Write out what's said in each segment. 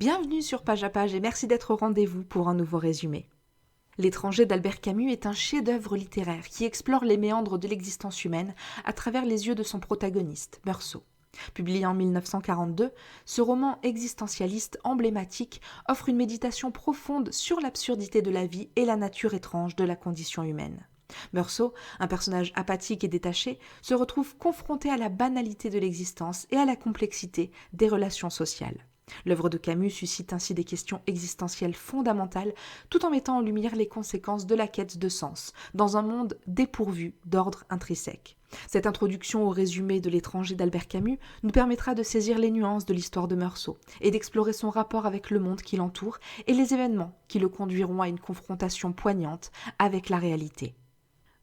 Bienvenue sur Page à Page et merci d'être au rendez-vous pour un nouveau résumé. L'étranger d'Albert Camus est un chef-d'œuvre littéraire qui explore les méandres de l'existence humaine à travers les yeux de son protagoniste, Meursault. Publié en 1942, ce roman existentialiste emblématique offre une méditation profonde sur l'absurdité de la vie et la nature étrange de la condition humaine. Meursault, un personnage apathique et détaché, se retrouve confronté à la banalité de l'existence et à la complexité des relations sociales. L'œuvre de Camus suscite ainsi des questions existentielles fondamentales tout en mettant en lumière les conséquences de la quête de sens dans un monde dépourvu d'ordre intrinsèque. Cette introduction au résumé de l'étranger d'Albert Camus nous permettra de saisir les nuances de l'histoire de Meursault et d'explorer son rapport avec le monde qui l'entoure et les événements qui le conduiront à une confrontation poignante avec la réalité.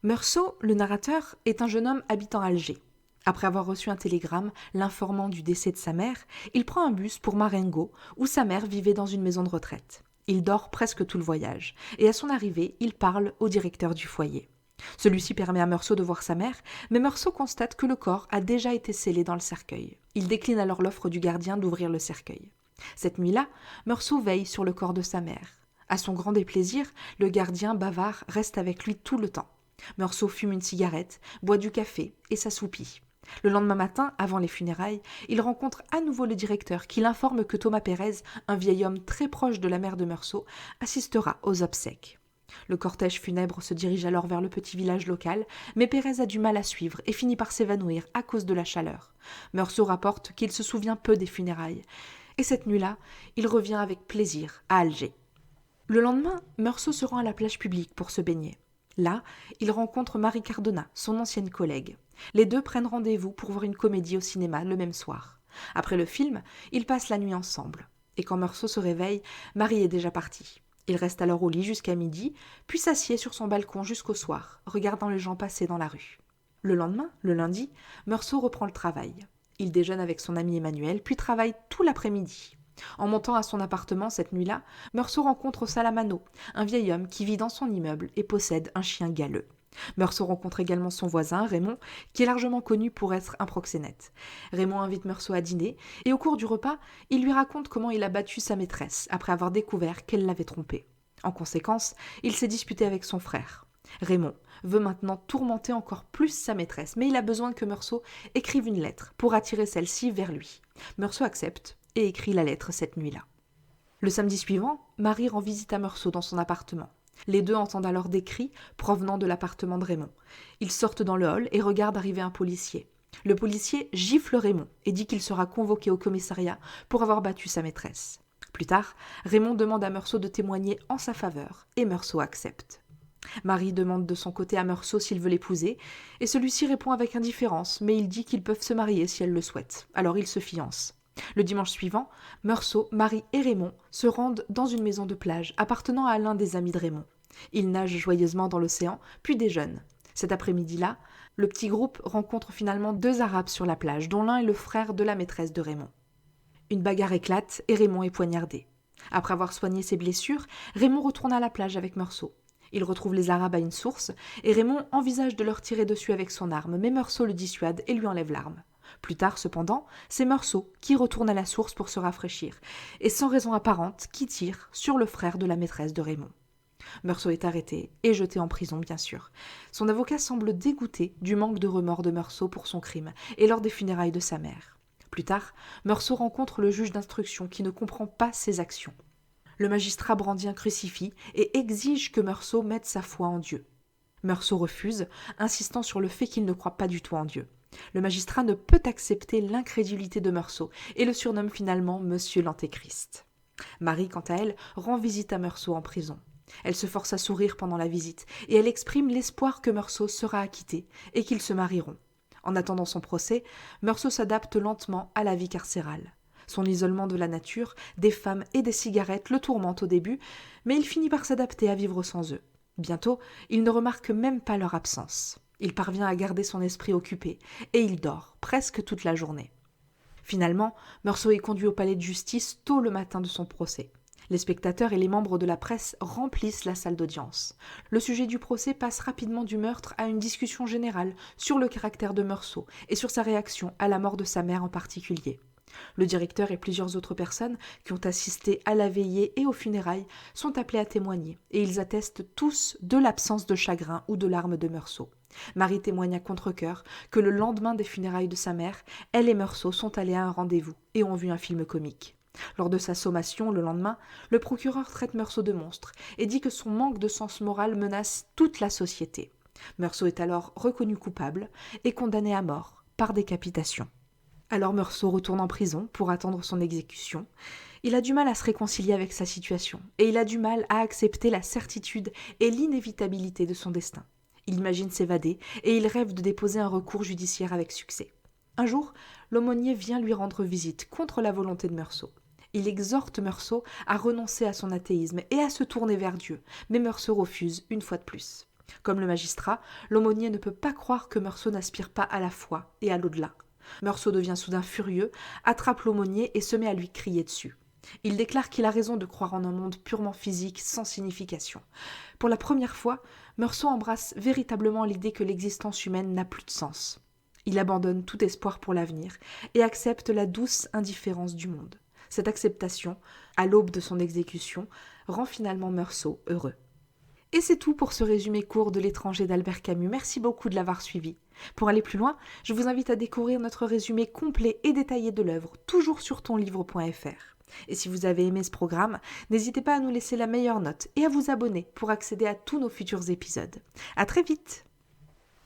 Meursault, le narrateur, est un jeune homme habitant Alger. Après avoir reçu un télégramme l'informant du décès de sa mère, il prend un bus pour Marengo, où sa mère vivait dans une maison de retraite. Il dort presque tout le voyage, et à son arrivée, il parle au directeur du foyer. Celui-ci permet à Meursault de voir sa mère, mais Meursault constate que le corps a déjà été scellé dans le cercueil. Il décline alors l'offre du gardien d'ouvrir le cercueil. Cette nuit-là, Meursault veille sur le corps de sa mère. À son grand déplaisir, le gardien bavard reste avec lui tout le temps. Meursault fume une cigarette, boit du café et s'assoupit. Le lendemain matin, avant les funérailles, il rencontre à nouveau le directeur qui l'informe que Thomas Pérez, un vieil homme très proche de la mère de Meursault, assistera aux obsèques. Le cortège funèbre se dirige alors vers le petit village local, mais Pérez a du mal à suivre et finit par s'évanouir à cause de la chaleur. Meursault rapporte qu'il se souvient peu des funérailles. Et cette nuit-là, il revient avec plaisir à Alger. Le lendemain, Meursault se rend à la plage publique pour se baigner. Là, il rencontre Marie Cardona, son ancienne collègue. Les deux prennent rendez-vous pour voir une comédie au cinéma le même soir. Après le film, ils passent la nuit ensemble. Et quand Meursault se réveille, Marie est déjà partie. Il reste alors au lit jusqu'à midi, puis s'assied sur son balcon jusqu'au soir, regardant les gens passer dans la rue. Le lendemain, le lundi, Meursault reprend le travail. Il déjeune avec son ami Emmanuel, puis travaille tout l'après-midi. En montant à son appartement cette nuit-là, Meursault rencontre Salamano, un vieil homme qui vit dans son immeuble et possède un chien galeux. Meursault rencontre également son voisin, Raymond, qui est largement connu pour être un proxénète. Raymond invite Meursault à dîner, et au cours du repas, il lui raconte comment il a battu sa maîtresse après avoir découvert qu'elle l'avait trompé. En conséquence, il s'est disputé avec son frère. Raymond veut maintenant tourmenter encore plus sa maîtresse, mais il a besoin que Meursault écrive une lettre pour attirer celle-ci vers lui. Meursault accepte et écrit la lettre cette nuit-là. Le samedi suivant, Marie rend visite à Meursault dans son appartement. Les deux entendent alors des cris provenant de l'appartement de Raymond. Ils sortent dans le hall et regardent arriver un policier. Le policier gifle Raymond et dit qu'il sera convoqué au commissariat pour avoir battu sa maîtresse. Plus tard, Raymond demande à Meursault de témoigner en sa faveur et Meursault accepte. Marie demande de son côté à Meursault s'il veut l'épouser et celui-ci répond avec indifférence, mais il dit qu'ils peuvent se marier si elle le souhaite. Alors ils se fiancent. Le dimanche suivant, Meursault, Marie et Raymond se rendent dans une maison de plage appartenant à l'un des amis de Raymond. Ils nagent joyeusement dans l'océan, puis déjeunent. Cet après-midi-là, le petit groupe rencontre finalement deux Arabes sur la plage, dont l'un est le frère de la maîtresse de Raymond. Une bagarre éclate et Raymond est poignardé. Après avoir soigné ses blessures, Raymond retourne à la plage avec Meursault. Il retrouve les Arabes à une source et Raymond envisage de leur tirer dessus avec son arme, mais Meursault le dissuade et lui enlève l'arme. Plus tard, cependant, c'est Meursault qui retourne à la source pour se rafraîchir, et sans raison apparente, qui tire sur le frère de la maîtresse de Raymond. Meursault est arrêté et jeté en prison, bien sûr. Son avocat semble dégoûté du manque de remords de Meursault pour son crime et lors des funérailles de sa mère. Plus tard, Meursault rencontre le juge d'instruction qui ne comprend pas ses actions. Le magistrat brandit un crucifix et exige que Meursault mette sa foi en Dieu. Meursault refuse, insistant sur le fait qu'il ne croit pas du tout en Dieu. Le magistrat ne peut accepter l'incrédulité de Meursault et le surnomme finalement Monsieur l'Antéchrist. Marie, quant à elle, rend visite à Meursault en prison. Elle se force à sourire pendant la visite et elle exprime l'espoir que Meursault sera acquitté et qu'ils se marieront. En attendant son procès, Meursault s'adapte lentement à la vie carcérale. Son isolement de la nature, des femmes et des cigarettes le tourmente au début, mais il finit par s'adapter à vivre sans eux. Bientôt, il ne remarque même pas leur absence. Il parvient à garder son esprit occupé et il dort presque toute la journée. Finalement, Meursault est conduit au palais de justice tôt le matin de son procès. Les spectateurs et les membres de la presse remplissent la salle d'audience. Le sujet du procès passe rapidement du meurtre à une discussion générale sur le caractère de Meursault et sur sa réaction à la mort de sa mère en particulier. Le directeur et plusieurs autres personnes qui ont assisté à la veillée et aux funérailles sont appelés à témoigner, et ils attestent tous de l'absence de chagrin ou de larmes de Meursault. Marie témoigne à contre-cœur que le lendemain des funérailles de sa mère, elle et Meursault sont allés à un rendez-vous et ont vu un film comique. Lors de sa sommation, le lendemain, le procureur traite Meursault de monstre et dit que son manque de sens moral menace toute la société. Meursault est alors reconnu coupable et condamné à mort par décapitation. Alors Meursault retourne en prison pour attendre son exécution. Il a du mal à se réconcilier avec sa situation et il a du mal à accepter la certitude et l'inévitabilité de son destin. Il imagine s'évader et il rêve de déposer un recours judiciaire avec succès. Un jour, l'aumônier vient lui rendre visite contre la volonté de Meursault. Il exhorte Meursault à renoncer à son athéisme et à se tourner vers Dieu, mais Meursault refuse une fois de plus. Comme le magistrat, l'aumônier ne peut pas croire que Meursault n'aspire pas à la foi et à l'au-delà. Meursault devient soudain furieux, attrape l'aumônier et se met à lui crier dessus. Il déclare qu'il a raison de croire en un monde purement physique, sans signification. Pour la première fois, Meursault embrasse véritablement l'idée que l'existence humaine n'a plus de sens. Il abandonne tout espoir pour l'avenir et accepte la douce indifférence du monde. Cette acceptation, à l'aube de son exécution, rend finalement Meursault heureux. Et c'est tout pour ce résumé court de L'étranger d'Albert Camus. Merci beaucoup de l'avoir suivi. Pour aller plus loin, je vous invite à découvrir notre résumé complet et détaillé de l'œuvre, toujours sur tonlivre.fr. Et si vous avez aimé ce programme, n'hésitez pas à nous laisser la meilleure note et à vous abonner pour accéder à tous nos futurs épisodes. À très vite!